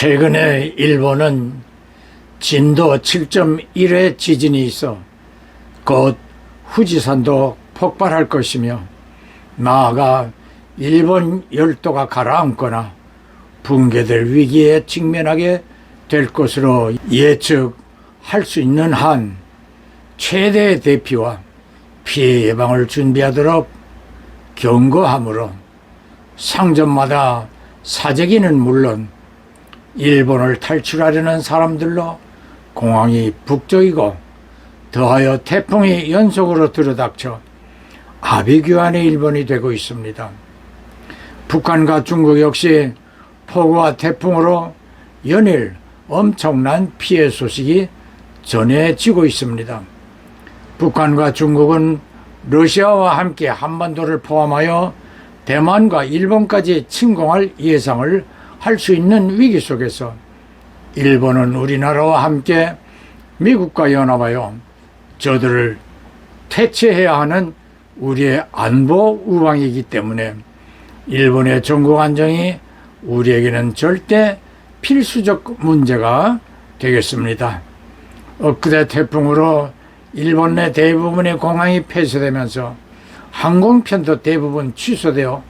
최근에 일본은 진도 7.1의 지진이 있어 곧 후지산도 폭발할 것이며 나아가 일본 열도가 가라앉거나 붕괴될 위기에 직면하게 될 것으로 예측할 수 있는 한 최대의 대피와 피해 예방을 준비하도록 경고하므로 상점마다 사재기는 물론 일본을 탈출하려는 사람들로 공항이 북적이고 더하여 태풍이 연속으로 들어닥쳐 아비규환의 일본이 되고 있습니다. 북한과 중국 역시 폭우와 태풍으로 연일 엄청난 피해 소식이 전해지고 있습니다. 북한과 중국은 러시아와 함께 한반도를 포함하여 대만과 일본까지 침공할 예상을 할 수 있는 위기 속에서 일본은 우리나라와 함께 미국과 연합하여 저들을 퇴치해야 하는 우리의 안보 우방이기 때문에 일본의 전국 안정이 우리에게는 절대 필수적 문제가 되겠습니다. 엊그제 태풍으로 일본 내 대부분의 공항이 폐쇄되면서 항공편도 대부분 취소되어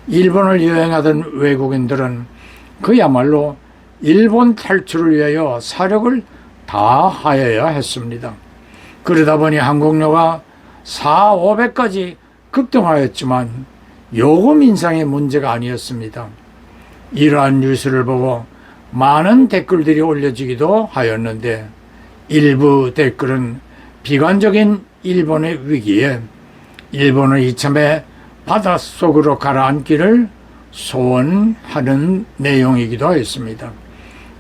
일본을 여행하던 외국인들은 그야말로 일본 탈출을 위하여 사력을 다하여야 했습니다. 그러다 보니 항공료가 4,500까지 급등하였지만 요금 인상의 문제가 아니었습니다. 이러한 뉴스를 보고 많은 댓글들이 올려지기도 하였는데 일부 댓글은 비관적인 일본의 위기에 일본은 이참에 바닷속으로 가라앉기를 소원하는 내용이기도 했습니다.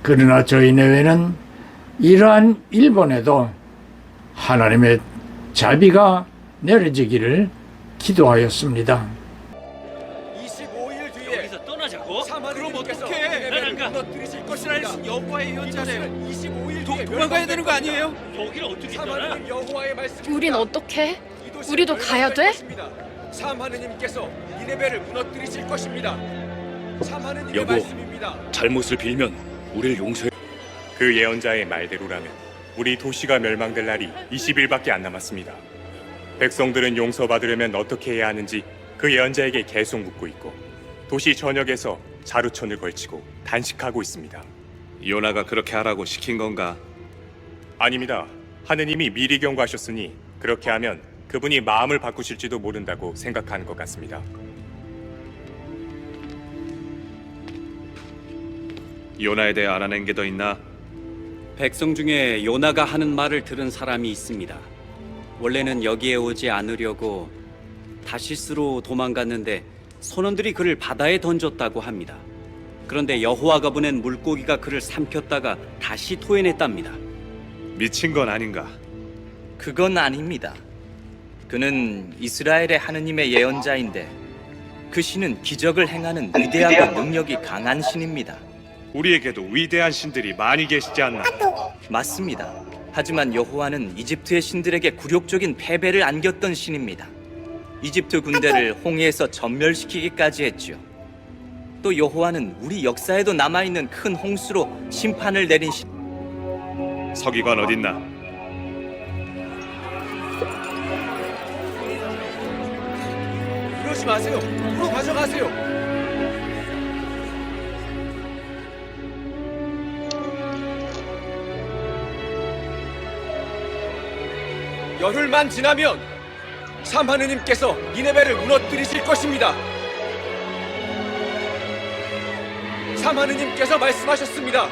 그러나 저희 내외는 이러한 일본에도 하나님의 자비가 내려지기를 기도하였습니다. 25일 뒤에 여기서 떠나자고? 그럼 어떡해? 나랄까? 무너뜨리실 이스라엘 것입니다. 신 여호와의 예언자래요. 25일 뒤에 도망가야 되는 거 아니에요? 여기를 어떻게 떠나? 삼하느님 여호와의 말씀. 우린 어떻게? 우리도 가야 돼? 삼하느님께서 니네베를 무너뜨리실 것입니다. 삼하느님의 여보, 말씀입니다. 잘못을 빌면 우리를 용서해. 그 예언자의 말대로라면 우리 도시가 멸망될 날이 20일밖에 안 남았습니다. 백성들은 용서받으려면 어떻게 해야 하는지 그 예언자에게 계속 묻고 있고 도시 전역에서 자루천을 걸치고 단식하고 있습니다. 요나가 그렇게 하라고 시킨 건가? 아닙니다. 하느님이 미리 경고하셨으니 그렇게 하면 그분이 마음을 바꾸실지도 모른다고 생각하는 것 같습니다. 요나에 대해 알아낸 게 더 있나? 백성 중에 요나가 하는 말을 들은 사람이 있습니다. 원래는 여기에 오지 않으려고 다시스로 도망갔는데 선원들이 그를 바다에 던졌다고 합니다. 그런데 여호와가 보낸 물고기가 그를 삼켰다가 다시 토해냈답니다. 미친 건 아닌가? 그건 아닙니다. 그는 이스라엘의 하느님의 예언자인데 그 신은 기적을 행하는 위대하고 능력이 강한 신입니다. 우리에게도 위대한 신들이 많이 계시지 않나? 맞습니다. 하지만 여호와는 이집트의 신들에게 굴욕적인 패배를 안겼던 신입니다. 이집트 군대를 홍해에서 전멸시키기까지 했죠. 또 여호와는 우리 역사에도 남아있는 큰 홍수로 심판을 내린 신. 서기관 어딨나? 이러지 마세요. 물어 가져가세요. 열흘만 지나면 삼하느님께서 니네베를 무너뜨리실 것입니다. 삼하느님께서 말씀하셨습니다.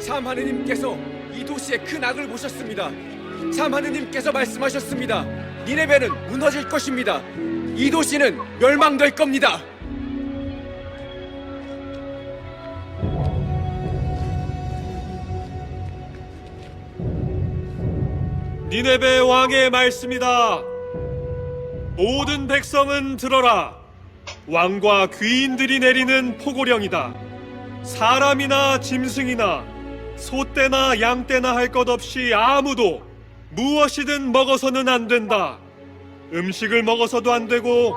삼하느님께서 이 도시의 큰 악을 보셨습니다. 삼하느님께서 말씀하셨습니다. 니네베는 무너질 것입니다. 이 도시는 멸망될 겁니다. 니네베 왕의 말씀이다. 모든 백성은 들어라. 왕과 귀인들이 내리는 포고령이다. 사람이나 짐승이나 소떼나 양떼나 할 것 없이 아무도 무엇이든 먹어서는 안 된다. 음식을 먹어서도 안 되고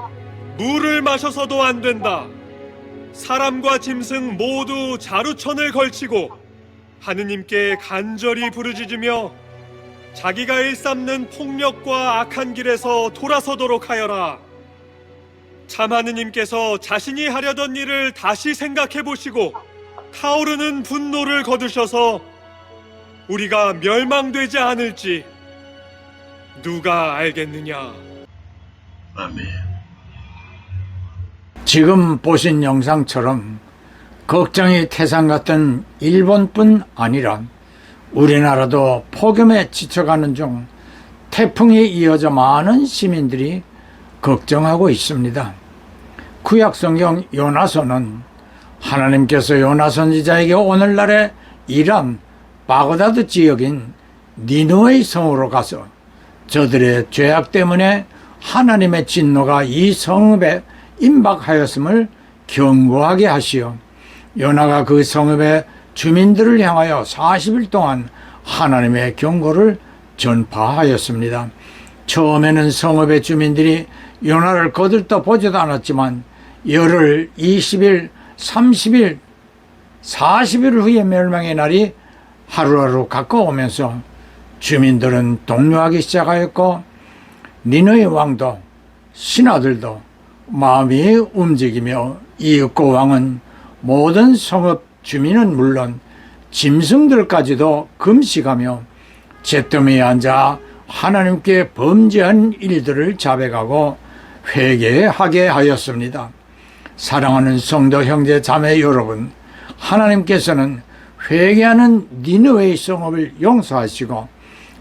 물을 마셔서도 안 된다. 사람과 짐승 모두 자루천을 걸치고 하느님께 간절히 부르짖으며 자기가 일삼는 폭력과 악한 길에서 돌아서도록 하여라. 참 하느님께서 자신이 하려던 일을 다시 생각해 보시고 타오르는 분노를 거두셔서 우리가 멸망되지 않을지 누가 알겠느냐. 지금 보신 영상처럼 걱정이 태산 같던 일본뿐 아니라 우리나라도 폭염에 지쳐가는 중 태풍이 이어져 많은 시민들이 걱정하고 있습니다. 구약성경 요나서는 하나님께서 요나 선지자에게 오늘날의 이란 바그다드 지역인 니느웨 성으로 가서 저들의 죄악 때문에 하나님의 진노가 이 성읍에 임박하였음을 경고하게 하시어 요나가 그 성읍의 주민들을 향하여 40일 동안 하나님의 경고를 전파하였습니다. 처음에는 성읍의 주민들이 요나를 거들떠 보지도 않았지만 열흘, 20일, 30일, 40일 후에 멸망의 날이 하루하루 가까워오면서 주민들은 동요하기 시작하였고 니느웨 왕도 신하들도 마음이 움직이며 이윽고 왕은 모든 성읍 주민은 물론 짐승들까지도 금식하며 잿더미에 앉아 하나님께 범죄한 일들을 자백하고 회개하게 하였습니다. 사랑하는 성도 형제 자매 여러분, 하나님께서는 회개하는 니느웨 성읍을 용서하시고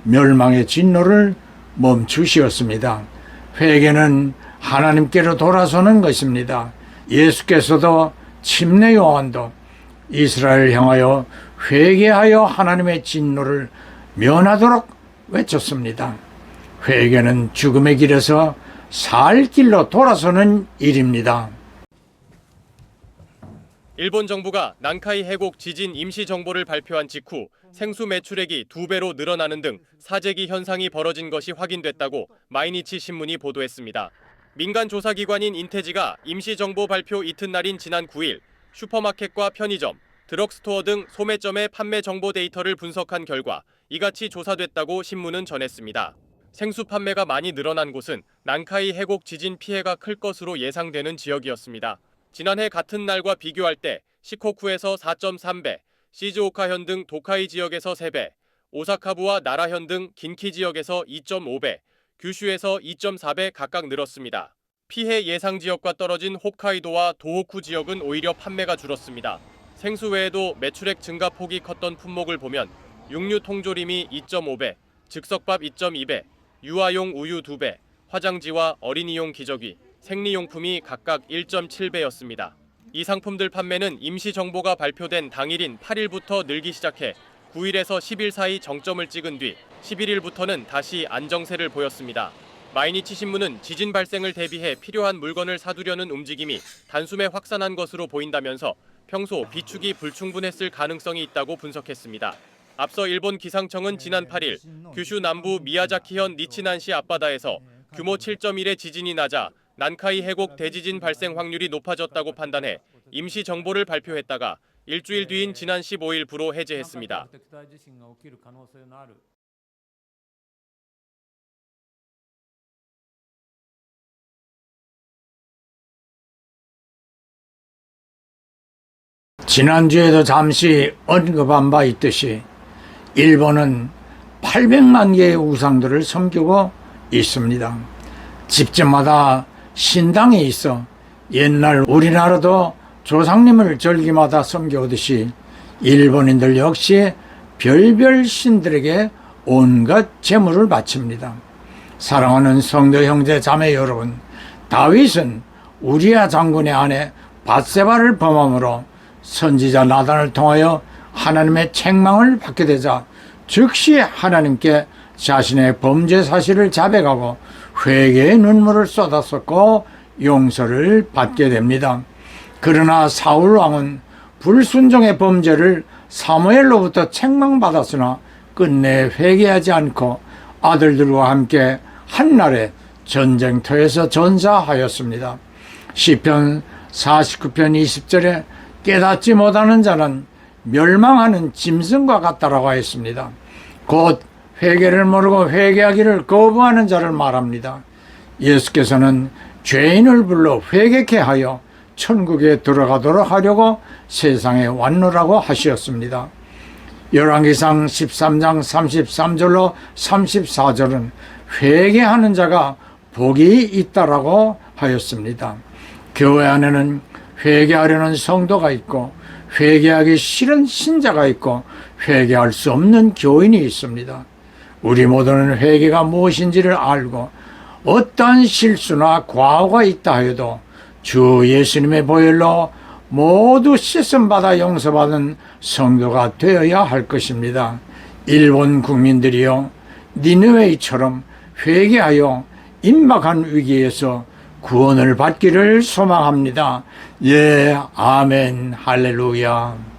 멸망의 진노를 멈추시었습니다. 회개는 하나님께로 돌아서는 것입니다. 예수께서도 침례 요한도 이스라엘을 향하여 회개하여 하나님의 진노를 면하도록 외쳤습니다. 회개는 죽음의 길에서 살 길로 돌아서는 일입니다. 일본 정부가 난카이 해곡 지진 임시 정보를 발표한 직후 생수 매출액이 2배로 늘어나는 등 사재기 현상이 벌어진 것이 확인됐다고 마이니치 신문이 보도했습니다. 민간 조사기관인 인테지가 임시 정보 발표 이튿날인 지난 9일 슈퍼마켓과 편의점, 드럭스토어 등 소매점의 판매 정보 데이터를 분석한 결과 이같이 조사됐다고 신문은 전했습니다. 생수 판매가 많이 늘어난 곳은 난카이 해곡 지진 피해가 클 것으로 예상되는 지역이었습니다. 지난해 같은 날과 비교할 때 시코쿠에서 4.3배, 시즈오카현 등 도카이 지역에서 3배, 오사카부와 나라현 등 긴키 지역에서 2.5배, 규슈에서 2.4배 각각 늘었습니다. 피해 예상 지역과 떨어진 홋카이도와 도호쿠 지역은 오히려 판매가 줄었습니다. 생수 외에도 매출액 증가폭이 컸던 품목을 보면 육류 통조림이 2.5배, 즉석밥 2.2배, 유아용 우유 2배, 화장지와 어린이용 기저귀, 생리용품이 각각 1.7배였습니다. 이 상품들 판매는 임시 정보가 발표된 당일인 8일부터 늘기 시작해 9일에서 10일 사이 정점을 찍은 뒤 11일부터는 다시 안정세를 보였습니다. 마이니치 신문은 지진 발생을 대비해 필요한 물건을 사두려는 움직임이 단숨에 확산한 것으로 보인다면서 평소 비축이 불충분했을 가능성이 있다고 분석했습니다. 앞서 일본 기상청은 지난 8일 규슈 남부 미야자키현 니치난시 앞바다에서 규모 7.1의 지진이 나자 난카이 해곡 대지진 발생 확률이 높아졌다고 판단해 임시 정보를 발표했다가 일주일 뒤인 지난 15일 부로 해제했습니다. 지난주에도 잠시 언급한 바 있듯이 일본은 800만 개의 우상들을 섬기고 있습니다. 집집마다 신당이 있어 옛날 우리나라도 조상님을 절기마다 섬겨오듯이 일본인들 역시 별별 신들에게 온갖 제물을 바칩니다. 사랑하는 성도 형제 자매 여러분, 다윗은 우리야 장군의 아내 밧세바를 범함으로 선지자 나단을 통하여 하나님의 책망을 받게 되자 즉시 하나님께 자신의 범죄 사실을 자백하고 회개의 눈물을 쏟았었고 용서를 받게 됩니다. 그러나 사울 왕은 불순종의 범죄를 사무엘로부터 책망받았으나 끝내 회개하지 않고 아들들과 함께 한날에 전쟁터에서 전사하였습니다. 시편 49편 20절에 깨닫지 못하는 자는 멸망하는 짐승과 같다라고 했습니다. 곧 회개를 모르고 회개하기를 거부하는 자를 말합니다. 예수께서는 죄인을 불러 회개케 하여 천국에 들어가도록 하려고 세상에 왔노라고 하셨습니다. 열왕기상 13장 33절로 34절은 회개하는 자가 복이 있다라고 하였습니다. 교회 안에는 회개하려는 성도가 있고 회개하기 싫은 신자가 있고 회개할 수 없는 교인이 있습니다. 우리 모두는 회개가 무엇인지를 알고 어떠한 실수나 과오가 있다 해도 주 예수님의 보혈로 모두 씻음받아 용서받은 성도가 되어야 할 것입니다. 일본 국민들이요 니느웨이처럼 회개하여 임박한 위기에서 구원을 받기를 소망합니다. 예, 아멘, 할렐루야.